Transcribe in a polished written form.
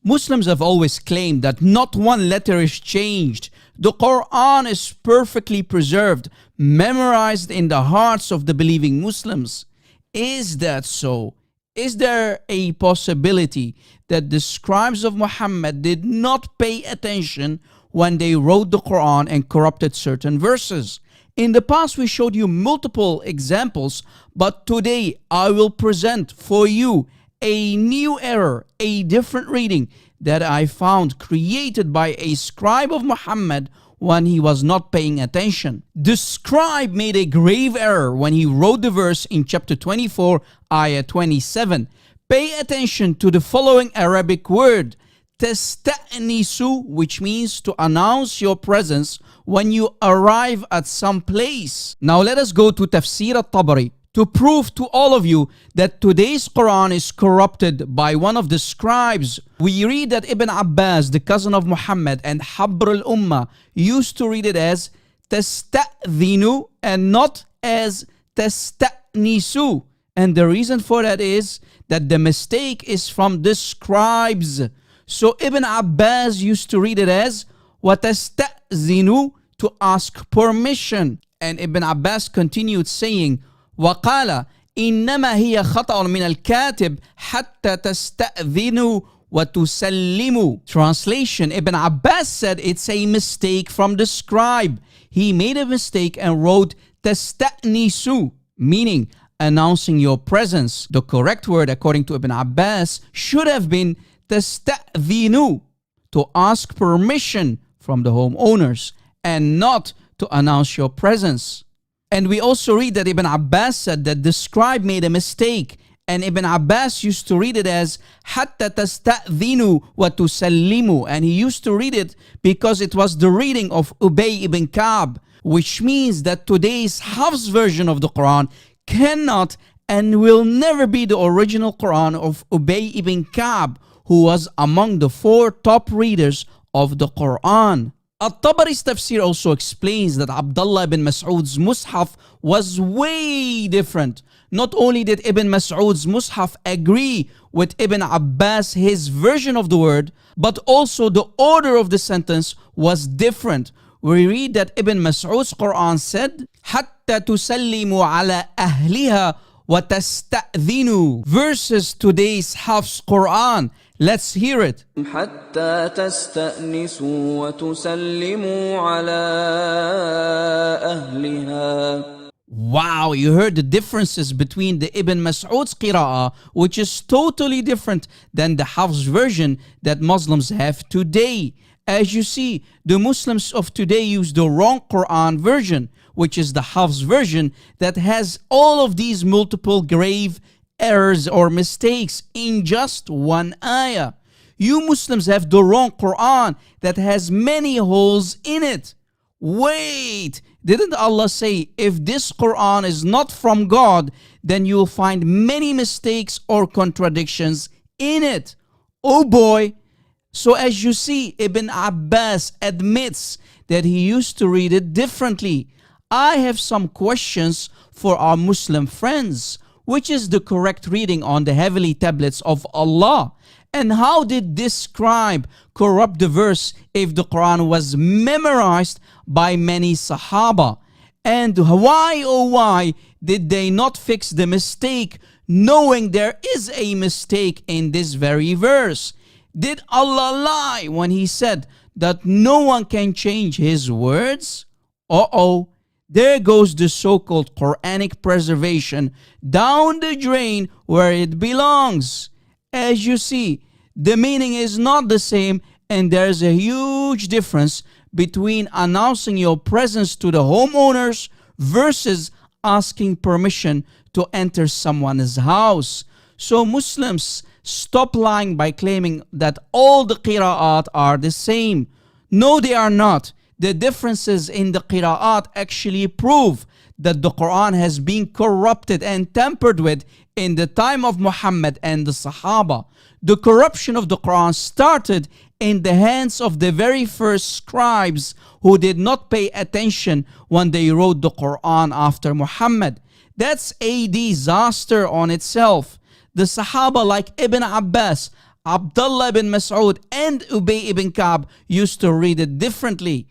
Muslims have always claimed that not one letter is changed. The Quran is perfectly preserved, memorized in the hearts of the believing Muslims. Is that so? Is there a possibility that the scribes of Muhammad did not pay attention when they wrote the Quran and corrupted certain verses? In the past, we showed you multiple examples, but today I will present for you a new error, a different reading that I found created by a scribe of Muhammad when he was not paying attention. The scribe made a grave error when he wrote the verse in chapter 24, ayah 27. Pay attention to the following Arabic word, tasta'nisu, which means to announce your presence when you arrive at some place. Now let us go to Tafsir al-Tabari to prove to all of you that today's Quran is corrupted by one of the scribes. We read that Ibn Abbas, the cousin of Muhammad and Habr al-Ummah, used to read it as tasta'dhinu and not as tasta'nisu. And the reason for that is that the mistake is from the scribes. So Ibn Abbas used to read it as وَتَسْتَأْذِنُ, to ask permission. And Ibn Abbas continued saying, وَقَالَ إِنَّمَا هِيَ خَطَأٌ مِنَ الْكَاتِبِ حَتَّى تَسْتَأْذِنُوا وَتُسَلِّمُوا. Translation, Ibn Abbas said it's a mistake from the scribe. He made a mistake and wrote تَسْتَأْنِسُ, meaning announcing your presence. The correct word, according to Ibn Abbas, should have been تَسْتَأْذِنُوا, to ask permission from the homeowners, and not to announce your presence. And we also read that Ibn Abbas said that the scribe made a mistake, and Ibn Abbas used to read it as حَتَّى تَسْتَأْذِنُوا وَتُسَلِّمُوا, and he used to read it because it was the reading of Ubay ibn Ka'b, which means that today's Hafs version of the Quran cannot and will never be the original Quran of Ubay ibn Ka'b, who was among the 4 top readers of the Quran. At-Tabari's tafsir also explains that Abdullah ibn Mas'ud's Mus'haf was way different. Not only did Ibn Mas'ud's Mus'haf agree with Ibn Abbas, his version of the word, but also the order of the sentence was different. We read that Ibn Mas'ud's Quran said, حَتَّى تُسَلِّمُوا عَلَى أَهْلِهَا وَتَسْتَأْذِنُوا, versus today's Hafs Quran. Let's hear it. حتى تستأنسوا وتسلموا على أهلها. Wow, you heard the differences between the Ibn Mas'ud's qira'ah, which is totally different than the Hafs version that Muslims have today. As you see, the Muslims of today use the wrong Quran version, which is the Hafs version that has all of these multiple grave errors or mistakes in just one ayah. You Muslims have the wrong Quran that has many holes in it. Wait, didn't Allah say if this Quran is not from God, then you'll find many mistakes or contradictions in it? Oh boy. So as you see, Ibn Abbas admits that he used to read it differently. I have some questions for our Muslim friends. Which is the correct reading on the heavenly tablets of Allah? And how did this scribe corrupt the verse if the Quran was memorized by many Sahaba? And why, oh why, did they not fix the mistake knowing there is a mistake in this very verse? Did Allah lie when He said that no one can change His words? Uh-oh. There goes the so-called Quranic preservation down the drain where it belongs. As you see, the meaning is not the same, and there's a huge difference between announcing your presence to the homeowners versus asking permission to enter someone's house. So Muslims, stop lying by claiming that all the qira'at are the same. No, they are not. The differences in the qira'at actually prove that the Quran has been corrupted and tampered with in the time of Muhammad and the Sahaba. The corruption of the Quran started in the hands of the very first scribes who did not pay attention when they wrote the Quran after Muhammad. That's a disaster on itself. The Sahaba like Ibn Abbas, Abdullah ibn Mas'ud and Ubay ibn Ka'b used to read it differently.